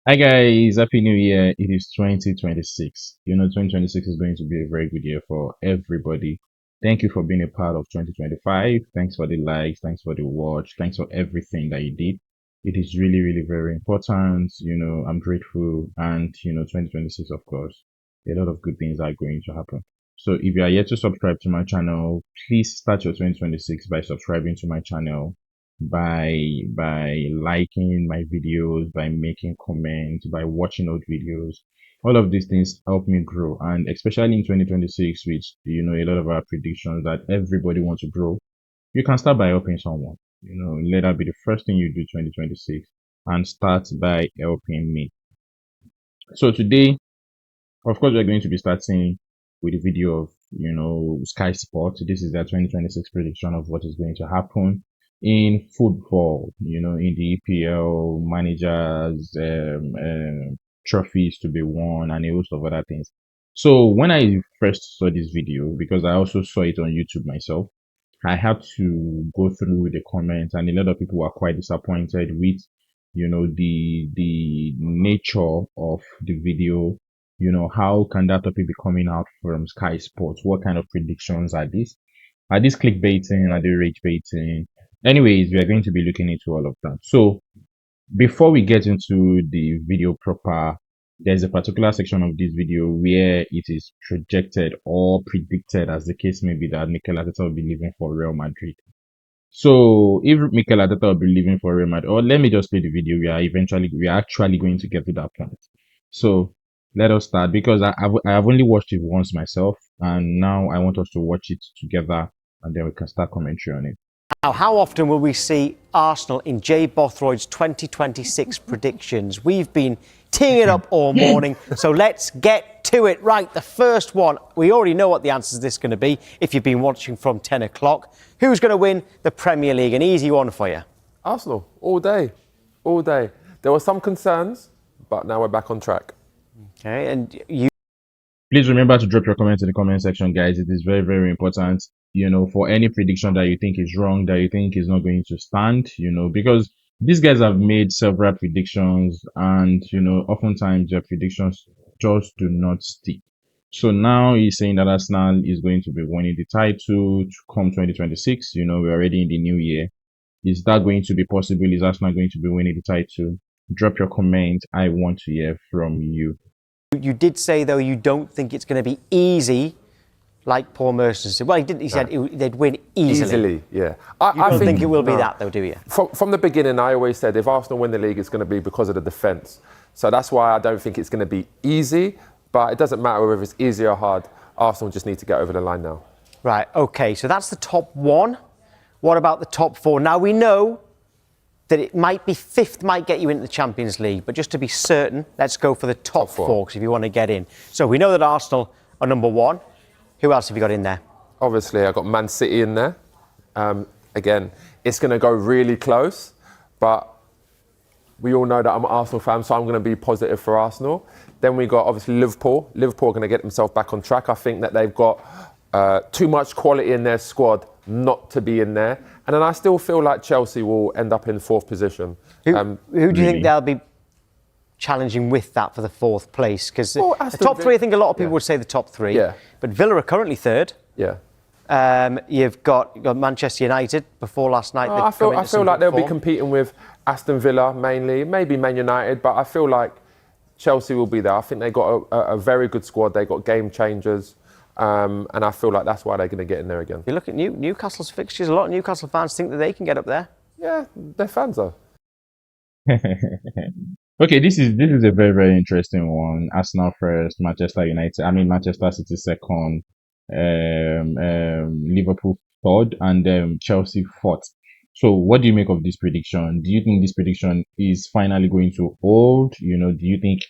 Hi guys, happy new year. It is 2026. 2026 is going to be a very good year for everybody. Thank you for being a part of 2025. Thanks for the likes, thanks for the watch, thanks for everything that you did. It is really, really very important. I'm grateful. And 2026, of course, a lot of good things are going to happen. So if you are yet to subscribe to my channel, please start your 2026 by subscribing to my channel, by liking my videos, by making comments, by watching old videos. All of these things help me grow, and especially in 2026, which a lot of our predictions that everybody wants to grow. You can start by helping someone. Let that be the first thing you do 2026, and start by helping me. So today, of course, we're going to be starting with a video of, Sky Sports. This is their 2026 prediction of what is going to happen in football, in the EPL, managers, trophies to be won, and a host of other things. So when I first saw this video, because I also saw it on YouTube myself, I had to go through the comments, and a lot of people were quite disappointed with, the nature of the video. How can that topic be coming out from Sky Sports? What kind of predictions are these? Are these clickbaiting? Are they rage baiting? Anyways, we are going to be looking into all of that. So before we get into the video proper, there's a particular section of this video where it is projected or predicted, as the case may be, that Mikel Arteta will be leaving for Real Madrid. So if Mikel Arteta will be leaving for Real Madrid, or let me just play the video. We are actually going to get to that point. So let us start, because I have only watched it once myself, and now I want us to watch it together, and then we can start commentary on it. Now, how often will we see Arsenal in Jay Bothroyd's 2026 predictions? We've been teeing it up all morning, so let's get to it. Right, the first one, we already know what the answer to this is going to be if you've been watching from 10 o'clock. Who's going to win the Premier League? An easy one for you. Arsenal, all day, all day. There were some concerns, but now we're back on track. Okay, and you... Please remember to drop your comments in the comment section, guys. It is very, very important, for any prediction that you think is wrong, that you think is not going to stand, because these guys have made several predictions, and, oftentimes their predictions just do not stick. So now he's saying that Arsenal is going to be winning the title to come 2026. We're already in the new year. Is that going to be possible? Is Arsenal going to be winning the title? Drop your comment. I want to hear from you. You did say, though, you don't think it's going to be easy, like Paul Merson said. Well, he didn't. He said they'd win easily. Easily, yeah. I don't think it will be that, though, do you? From the beginning, I always said if Arsenal win the league, it's going to be because of the defence. So that's why I don't think it's going to be easy. But it doesn't matter whether it's easy or hard. Arsenal just need to get over the line now. Right, OK, so that's the top one. What about the top four? Now, we know that it might be fifth might get you into the Champions League, but just to be certain, let's go for the top four, because if you want to get in. So we know that Arsenal are number one. Who else have you got in there? Obviously, I've got Man City in there. Again, it's going to go really close, but we all know that I'm an Arsenal fan, so I'm going to be positive for Arsenal. Then we got, obviously, Liverpool. Liverpool are going to get themselves back on track. I think that they've got too much quality in their squad not to be in there. And then I still feel like Chelsea will end up in fourth position. Who do you think they'll be challenging with that for the fourth place? Because the top three, I think a lot of people would say the top three. Yeah. But Villa are currently third. Yeah. You've got Manchester United before last night. I feel like they'll be competing with Aston Villa mainly, maybe Man United, but I feel like Chelsea will be there. I think they got a very good squad. They got game changers. And I feel like that's why they're going to get in there again. You look at Newcastle's fixtures, a lot of Newcastle fans think that they can get up there. Yeah, they're fans though. Okay, this is a very, very interesting one. Arsenal first, Manchester City second, Liverpool third, and Chelsea fourth. So what do you make of this prediction? Do you think this prediction is finally going to hold? Do you think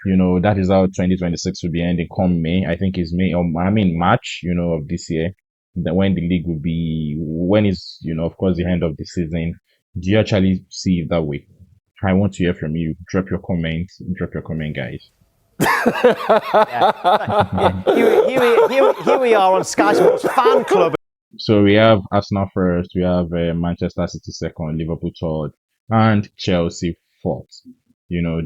that is how 2026 will be ending come May? I think it's March, of this year, that when the league will be, when is, of course, the end of the season. Do you actually see it that way? I want to hear from you. Drop your comment, guys. Here we are on Sky Sports Fan Club. So we have Arsenal first, we have Manchester City second, Liverpool third, and Chelsea fourth.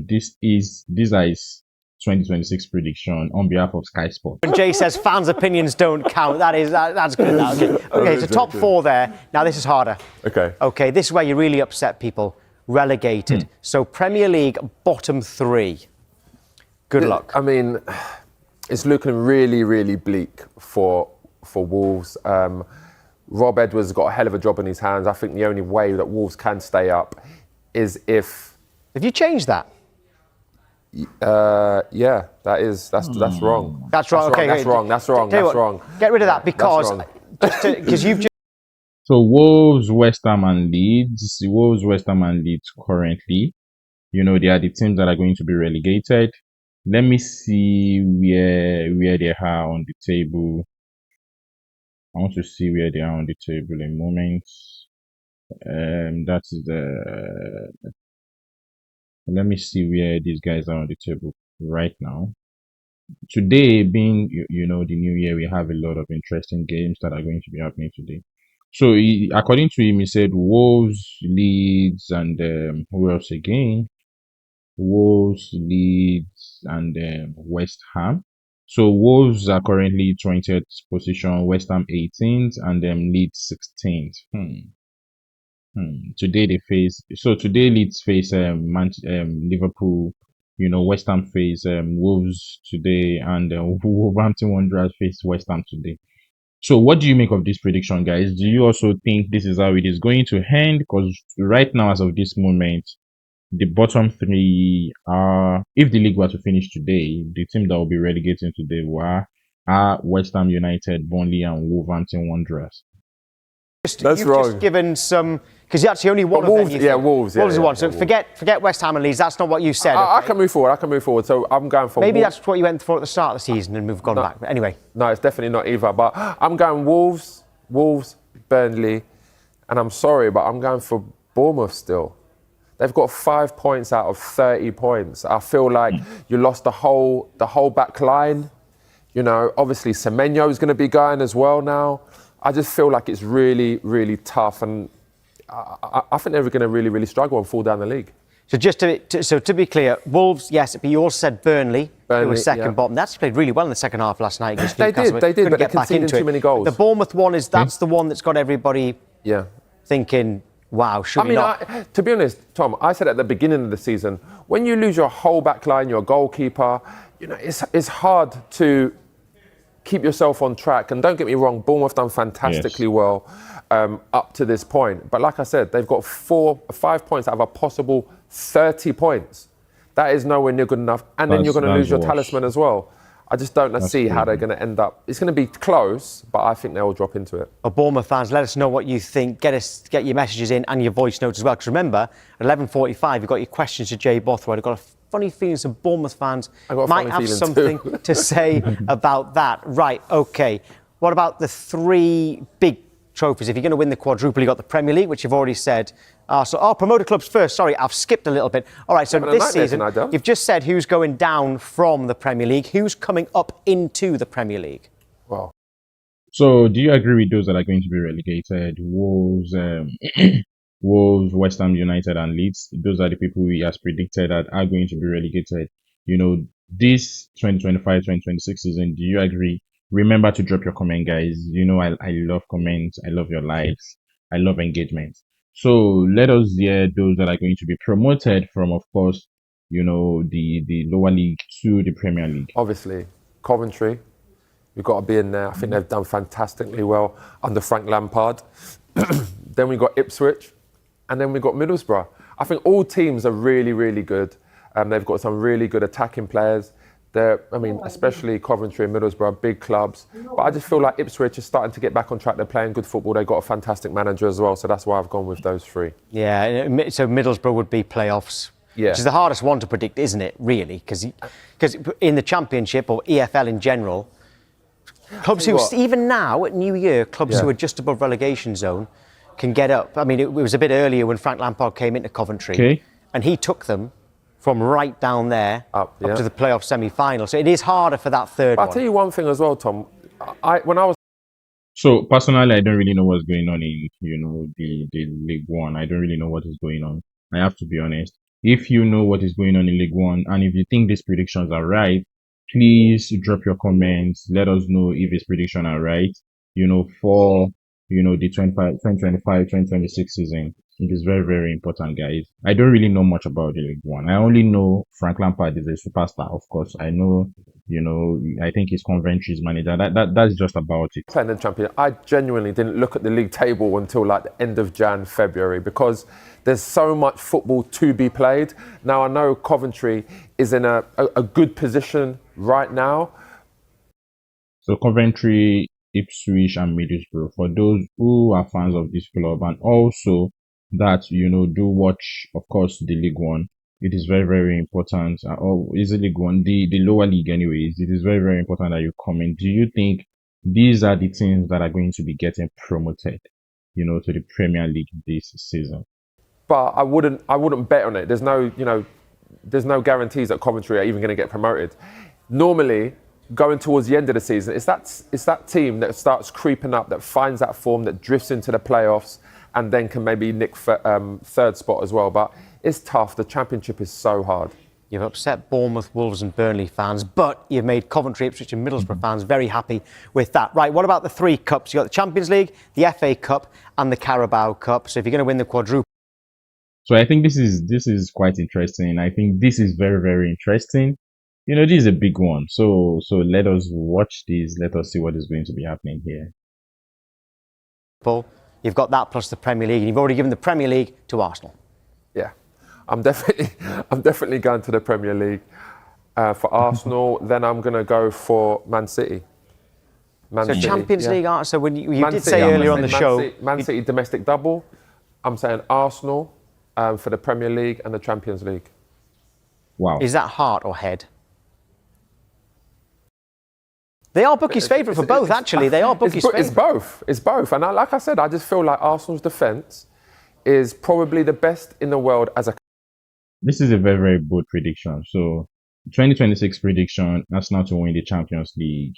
These are his 2026 prediction on behalf of Sky Sport. When Jay says fans' opinions don't count, that's good. Okay, so top four there. Now this is harder. Okay, this is where you really upset people. Relegated. So Premier League bottom three. Good luck. I mean, it's looking really, really bleak for Wolves. Rob Edwards has got a hell of a job in his hands. I think the only way that Wolves can stay up is if. Have you changed that? Yeah, that's wrong. That's wrong. Okay, that's wrong. That's wrong. Get rid of that because you've just. So Wolves, West Ham and Leeds. Wolves, West Ham and Leeds currently, they are the teams that are going to be relegated. Let me see where they are on the table. I want to see where they are on the table in a moment. That is the. Let me see where these guys are on the table right now. Today being, the new year, we have a lot of interesting games that are going to be happening today. So, according to him, he said Wolves, Leeds, and who else again? Wolves, Leeds, and West Ham. So, Wolves are currently 20th position, West Ham 18th, and Leeds 16th. Today Leeds face Liverpool. West Ham face Wolves today, and Wolverhampton Wanderers face West Ham today. So, what do you make of this prediction, guys? Do you also think this is how it is going to end? Because right now, as of this moment, the bottom three are, if the league were to finish today, the team that will be relegating today are West Ham United, Burnley, and Wolverhampton Wanderers. That's You've wrong. just given some, because you actually only one of Wolves, them. Wolves. Wolves is one. So forget West Ham and Leeds. That's not what you said. I can move forward. So I'm going for. Maybe that's what you went for at the start of the season, and we've gone back. But anyway. No, it's definitely not either. But I'm going Wolves, Burnley, and I'm sorry, but I'm going for Bournemouth still. They've got 5 points out of 30 points. I feel like you lost the whole back line. Obviously Semenyo is going to be going as well now. I just feel like it's really, really tough, and I think they're going to really, really struggle and fall down the league. So to be clear, Wolves, yes, but you also said Burnley who was second bottom. That's played really well in the second half last night against Newcastle. They did, but get they conceded too many goals. The Bournemouth one that's the one that's got everybody thinking, wow, should we not? To be honest, Tom, I said at the beginning of the season, when you lose your whole back line, your goalkeeper, it's hard to keep yourself on track. And don't get me wrong, Bournemouth done fantastically well up to this point. But like I said, they've got 5 points out of a possible 30 points. That is nowhere near good enough. And then you're going to lose your talisman as well. I just don't see how they're going to end up. It's going to be close, but I think they will drop into it. Well, Bournemouth fans, let us know what you think. Get your messages in and your voice notes as well. Because remember, at 11:45, you've got your questions to Jay Bothroyd. I've got a funny feeling some Bournemouth fans might have something to say about that. Right, OK. What about the three big trophies? If you're going to win the quadruple, you've got the Premier League, which you've already said. Promoted clubs first. Sorry, I've skipped a little bit. All right, so this season, you've just said who's going down from the Premier League. Who's coming up into the Premier League? Wow. So do you agree with those that are going to be relegated? Wolves, Wolves, West Ham United and Leeds. Those are the people we has predicted that are going to be relegated. This 2025-2026 season, do you agree? Remember to drop your comment, guys. I love comments. I love your likes. I love engagement. So let us hear those that are going to be promoted from, of course, the lower league to the Premier League. Obviously, Coventry. We've got to be in there. I think they've done fantastically well under Frank Lampard. Then we got Ipswich, and then we got Middlesbrough. I think all teams are really, really good. They've got some really good attacking players. Especially Coventry and Middlesbrough, big clubs. But I just feel like Ipswich is starting to get back on track. They're playing good football. They've got a fantastic manager as well. So that's why I've gone with those three. Yeah, so Middlesbrough would be playoffs. Yeah. Which is the hardest one to predict, isn't it, really? Because in the Championship or EFL in general, clubs who, even now at New Year, clubs who are just above relegation zone can get up. I mean, it was a bit earlier when Frank Lampard came into Coventry and he took them from right down there up to the playoff semi-final. So it is harder for that third one. I'll tell you one thing as well, Tom. So personally, I don't really know what's going on in the League One. I don't really know what is going on. I have to be honest. If you know what is going on in League One, and if you think these predictions are right, please drop your comments. Let us know if his predictions are right. For the 2025-2026 season. It is very, very important, guys. I don't really know much about the League One. I only know Frank Lampard is a superstar, of course. I know, I think he's Coventry's manager. That's just about it. Playing the champion, I genuinely didn't look at the league table until like the end of February, because there's so much football to be played. Now I know Coventry is in a good position right now. So Coventry, Ipswich, and Middlesbrough, for those who are fans of this club, and also that do watch, of course, the League One. It is very, very important. Or is the League One the lower league, anyways? It is very, very important that you comment. Do you think these are the teams that are going to be getting promoted, to the Premier League this season? But I wouldn't bet on it. There's no guarantees that Coventry are even going to get promoted. Normally, going towards the end of the season, it's that team that starts creeping up, that finds that form, that drifts into the playoffs, and then can maybe nick third spot as well. But it's tough. The Championship is so hard. You've upset Bournemouth, Wolves and Burnley fans, but you've made Coventry, Ipswich and Middlesbrough fans very happy with that. Right, what about the three cups? You've got the Champions League, the FA Cup and the Carabao Cup. So if you're going to win the quadruple... So I think this is quite interesting. I think this is very, very interesting. This is a big one. So let us watch this. Let us see what is going to be happening here. You've got that plus the Premier League, and you've already given the Premier League to Arsenal. Yeah, I'm definitely going to the Premier League for Arsenal. Then I'm going to go for Man City. Champions League, so when you did City, say earlier on the show... Man City domestic double. I'm saying Arsenal for the Premier League and the Champions League. Wow. Is that heart or head? They are bookies' favourite for both, actually. They are bookies' favourite. It's both. And like I said, I just feel like Arsenal's defence is probably the best in the world as a... This is a very, very bold prediction. So, 2026 prediction, Arsenal to win the Champions League.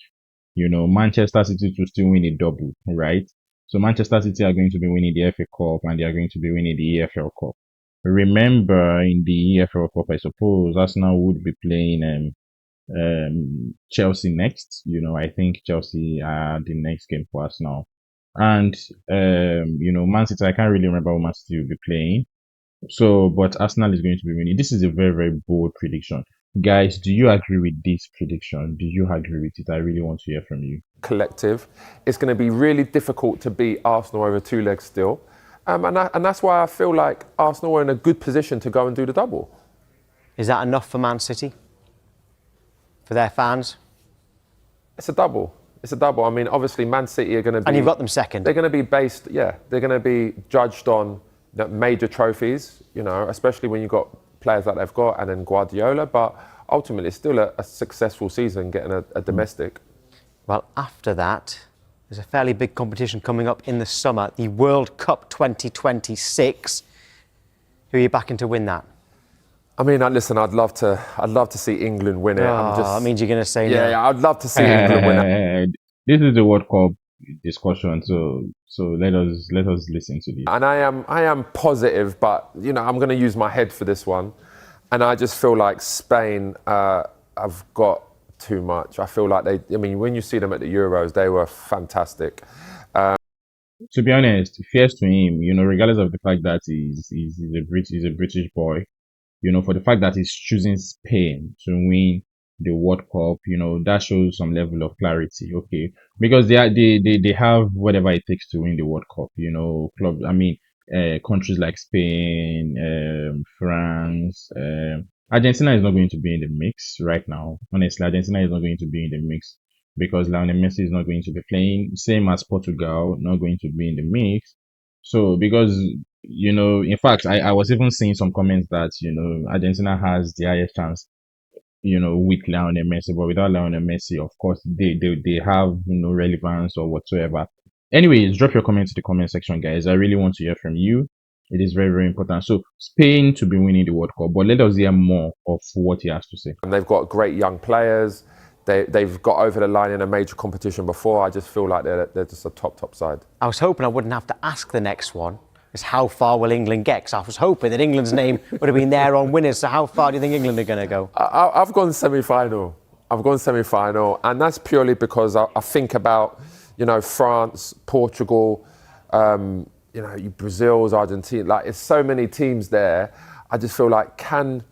Manchester City to still win a double, right? So, Manchester City are going to be winning the FA Cup and they are going to be winning the EFL Cup. Remember, in the EFL Cup, I suppose, Arsenal would be playing Chelsea next. I think Chelsea are the next game for us now. And, Man City, I can't really remember what Man City will be playing. So, but Arsenal is going to be winning. This is a very, very bold prediction. Guys, do you agree with this prediction? Do you agree with it? I really want to hear from you. Collective. It's going to be really difficult to beat Arsenal over two legs still. And that's why I feel like Arsenal are in a good position to go and do the double. Is that enough for Man City? For their fans? It's a double. I mean, obviously, Man City are going to be... And you've got them second. They're going to be they're going to be judged on major trophies, especially when you've got players that they've got, and then Guardiola. But ultimately, it's still a successful season getting a domestic. Well, after that, there's a fairly big competition coming up in the summer, the World Cup 2026. Who are you backing to win that? I mean, listen, I'd love to see England win it. That means you're going to say no. Yeah, I'd love to see England win it. This is the World Cup discussion, so let us listen to this. And I am positive, but I'm going to use my head for this one, and I just feel like Spain have got too much. I feel like when you see them at the Euros, they were fantastic. To be honest, fierce to him, regardless of the fact that he's a British boy. For the fact that he's choosing Spain to win the World Cup, that shows some level of clarity, okay? Because they have whatever it takes to win the World Cup, clubs. Countries like Spain, France, Argentina is not going to be in the mix right now. Honestly, Argentina is not going to be in the mix because Lionel Messi is not going to be playing. Same as Portugal, not going to be in the mix. So, because, in fact, I was even seeing some comments that, Argentina has the highest chance, with Lionel Messi, but without Lionel Messi, of course, they have no relevance or whatsoever. Anyways, drop your comments in the comment section, guys. I really want to hear from you. It is very, very important. So, Spain to be winning the World Cup, but let us hear more of what he has to say. And they've got great young players. They've got over the line in a major competition before. I just feel like they're just a top side. I was hoping I wouldn't have to ask the next one, is how far will England get? Because I was hoping that England's name would have been there on winners. So how far do you think England are going to go? I've gone semi-final. I've gone semi-final, and that's purely because I think about, France, Portugal, Brazil's, Argentina. Like, it's so many teams there. I just feel like can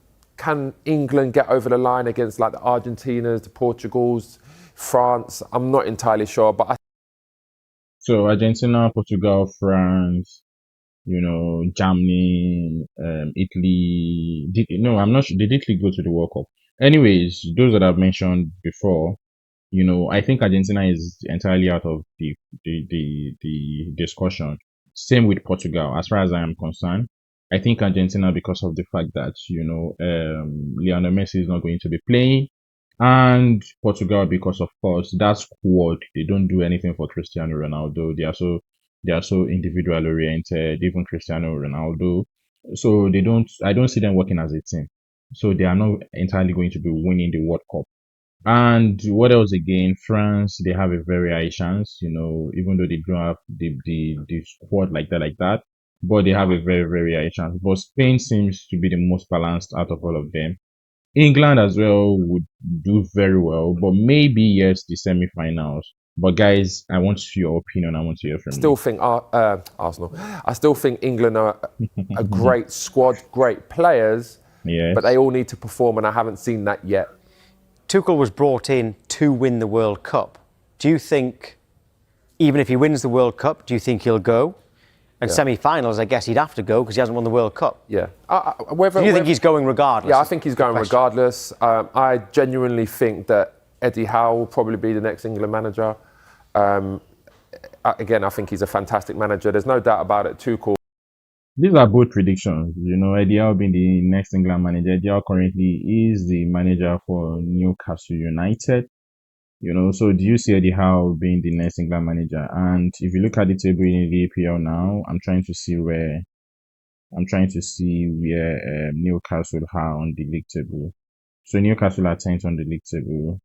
England get over the line against like the Argentinas, the Portugals, France? I'm not entirely sure, but So Argentina, Portugal, France, Germany, Italy. No, I'm not sure. Did Italy go to the World Cup? Anyways, those that I've mentioned before, I think Argentina is entirely out of the discussion. Same with Portugal, as far as I am concerned. I think Argentina, because of the fact that Lionel Messi is not going to be playing, and Portugal because, of course, that squad, they don't do anything for Cristiano Ronaldo. They are so individual oriented. Even Cristiano Ronaldo, so they don't. I don't see them working as a team. So they are not entirely going to be winning the World Cup. And what else again? France, they have a very high chance, even though they don't have the squad like that, but they have a very, very high chance. But Spain seems to be the most balanced out of all of them. England as well would do very well, but maybe yes, the semi-finals. But guys, I want your opinion. I want to hear from still you. think Arsenal. I still think England are a great squad, great players, Yes. but they all need to perform, and I haven't seen that yet. Tuchel was brought in to win the World Cup. Do you think, even if he wins the World Cup, do you think he'll go? And semi-finals, I guess he'd have to go because he hasn't won the World Cup. Yeah. Do you think he's going regardless? Yeah, I think he's going regardless. I genuinely think that Eddie Howe will probably be the next England manager. Again, I think he's a fantastic manager. There's no doubt about it. Tuchel. These are both predictions. Eddie Howe being the next England manager. Eddie Howe currently is the manager for Newcastle United. So do you see Eddie Howe being the next England manager? And if you look at the table in the APL now, I'm trying to see where Newcastle are on the league table. So Newcastle are 10th on the league table.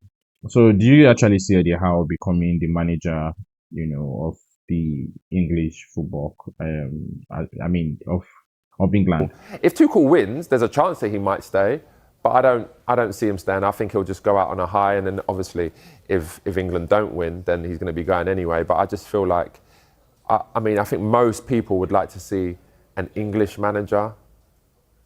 So do you actually see Eddie Howe becoming the manager, of the English football? Of England. If Tuchel wins, there's a chance that he might stay, but I don't see him staying. I think he'll just go out on a high, and then obviously, if England don't win, then he's going to be going anyway. But I just feel like, I think most people would like to see an English manager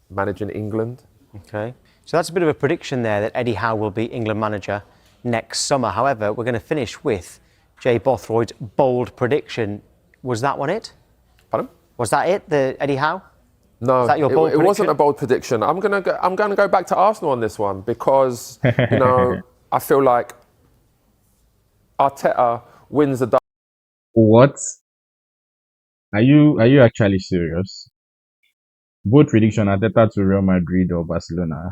managing England. Okay, so that's a bit of a prediction there that Eddie Howe will be England manager next summer. However, we're going to finish with Jay Bothroyd's bold prediction. Was that one it? Pardon? Was that it, the Eddie Howe? No, Was that your bold it wasn't prediction? a bold prediction. I'm gonna go back to Arsenal on this one because I feel like Arteta wins the. What? Are you actually serious? Both prediction: Arteta to Real Madrid or Barcelona.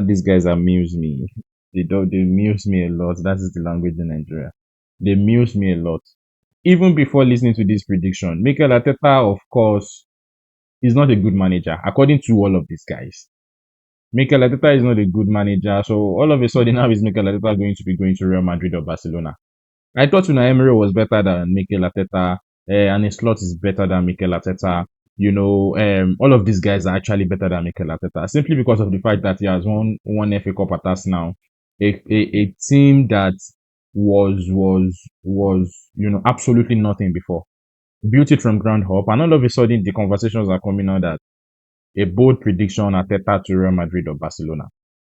These guys amuse me. They amuse me a lot. That is the language in Nigeria. They amuse me a lot. Even before listening to this prediction, Mikel Arteta, of course, is not a good manager, according to all of these guys. Mikel Arteta is not a good manager, so all of a sudden now is Mikel Arteta going to be going to Real Madrid or Barcelona? I thought Unai Emery was better than Mikel Arteta, and his slot is better than Mikel Arteta. All of these guys are actually better than Mikel Arteta simply because of the fact that he has won one FA Cup at Arsenal, a team that was absolutely nothing before, built it from ground up, and all of a sudden the conversations are coming out that a bold prediction: Arteta to Real Madrid or Barcelona.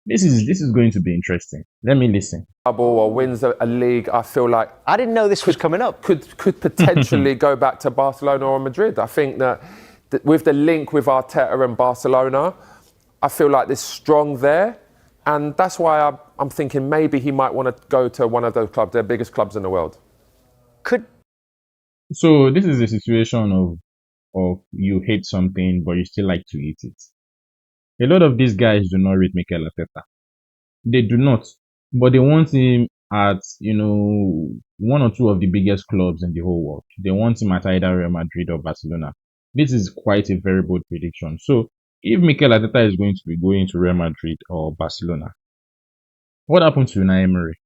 This is going to be interesting. Let me listen. Double or wins a league, I feel like I didn't know this was coming up. could potentially go back to Barcelona or Madrid. I think that with the link with Arteta and Barcelona, I feel like there's strong there, and that's why I'm thinking maybe he might want to go to one of those clubs, their biggest clubs in the world. So this is a situation of you hate something but you still like to eat it. A lot of these guys do not rate Mikel Arteta. They do not, but they want him at one or two of the biggest clubs in the whole world. They want him at either Real Madrid or Barcelona. This is quite a very bold prediction. So if Mikel Arteta is going to be going to Real Madrid or Barcelona, what happened to Unai Emery?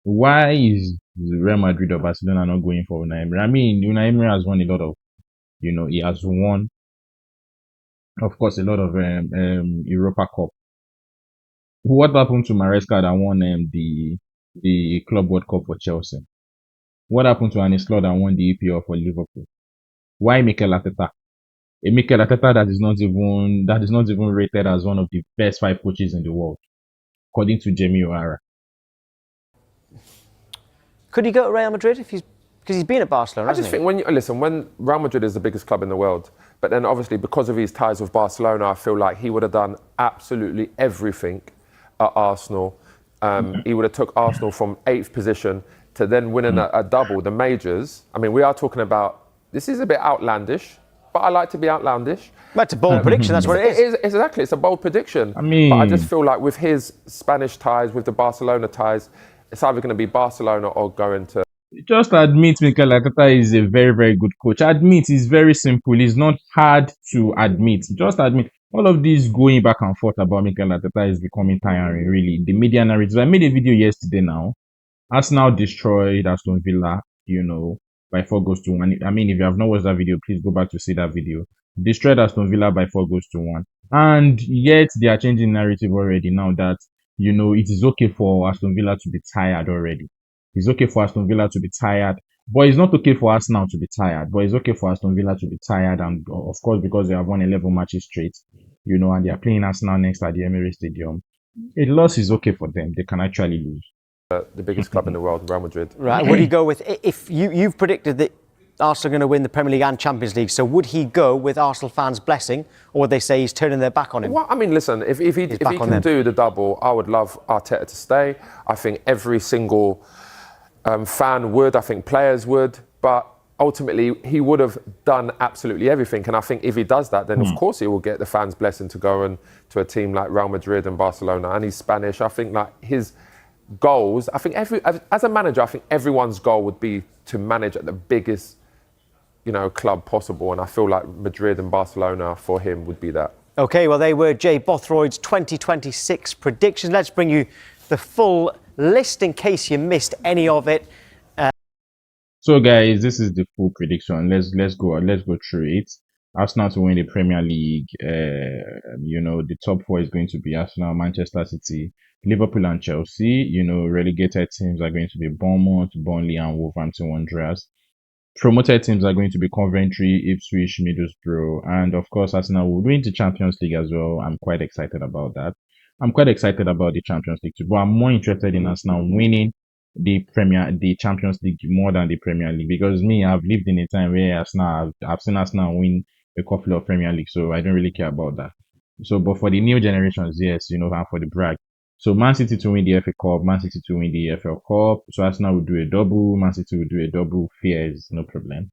Why is Real Madrid or Barcelona not going for Unai Emery? I mean, Unai Emery has won a lot of He has won, of course, a lot of Europa Cup. What happened to Maresca that won the Club World Cup for Chelsea? What happened to Arne Slot that won the EPL for Liverpool? Why Mikel Arteta? A Mikel Arteta that is not even rated as one of the best five coaches in the world, according to Jamie O'Hara. Could he go to Real Madrid because he's been at Barcelona? I just think when Real Madrid is the biggest club in the world, but then obviously because of his ties with Barcelona, I feel like he would have done absolutely everything at Arsenal. He would have took Arsenal from 8th position to then winning a double, the majors. I mean, we are talking about, this is a bit outlandish, but I like to be outlandish. That's a bold prediction. That's what it is. Exactly, it's a bold prediction. I mean, but I just feel like with his Spanish ties, with the Barcelona ties, it's either going to be Barcelona or going to. just admit Mikel Arteta is a very, very good coach. Admit, it's very simple. It's not hard to admit. Just admit. All of this going back and forth about Mikel Arteta is becoming tiring, really. The media narrative. I made a video yesterday now. Arsenal destroyed Aston Villa, by 4 goals to 1. I mean, if you have not watched that video, please go back to see that video. Destroyed Aston Villa by 4 goals to 1. And yet they are changing narrative already now that, it is okay for Aston Villa to be tired already. It's okay for Aston Villa to be tired. But it's not okay for Arsenal to be tired. But it's okay for Aston Villa to be tired. And of course, because they have won 11 matches straight, and they are playing Arsenal next at the Emirates Stadium. A loss is okay for them. They can actually lose. The biggest club in the world, Real Madrid. Right. Would he go with, if you've predicted that Arsenal are going to win the Premier League and Champions League, so would he go with Arsenal fans' blessing, or would they say he's turning their back on him? Well, I mean, listen, if he can do the double, I would love Arteta to stay. I think every single fan would. I think players would. But ultimately, he would have done absolutely everything. And I think if he does that, then of course he will get the fans' blessing to go and to a team like Real Madrid and Barcelona. And he's Spanish. I think like his goals, I think as a manager, I think everyone's goal would be to manage at the biggest, club possible. And I feel like Madrid and Barcelona for him would be that. OK, well, they were Jay Bothroyd's 2026 predictions. Let's bring you the full list in case you missed any of it. So, guys, this is the full prediction. Let's go through it. Arsenal to win the Premier League. The top four is going to be Arsenal, Manchester City, Liverpool, and Chelsea. Relegated teams are going to be Bournemouth, Burnley, and Wolverhampton Wanderers. Promoted teams are going to be Coventry, Ipswich, Middlesbrough, and of course, Arsenal will win the Champions League as well. I'm quite excited about that. I'm quite excited about the Champions League too, but I'm more interested in Arsenal winning the Champions League more than the Premier League, because I've lived in a time where I've seen Arsenal win a couple of Premier League, so I don't really care about that. So, but for the new generations, yes, and for the brag. So, Man City to win the FA Cup, Man City to win the FL Cup. So, Arsenal will do a double, Man City will do a double. Fears, no problem.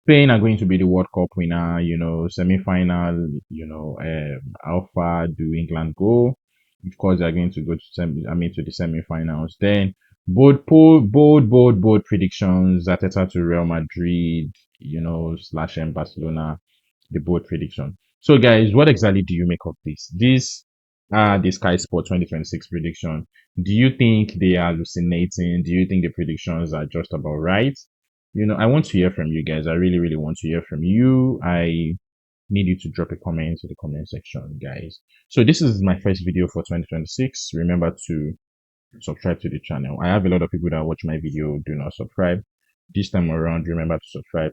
Spain are going to be the World Cup winner, semi-final, how far do England go? Of course, they're going to go to the semi-finals. Then, bold predictions. Arteta to Real Madrid, / Barcelona, the bold prediction. So, guys, what exactly do you make of this? The Sky Sport 2026 prediction. Do you think they are hallucinating? Do you think the predictions are just about right? I want to hear from you guys. I really, really want to hear from you. I need you to drop a comment in the comment section, guys. So this is my first video for 2026. Remember to subscribe to the channel. I have a lot of people that watch my video do not subscribe. This time around, remember to subscribe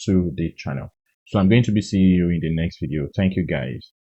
to the channel. So I'm going to be seeing you in the next video. Thank you, guys.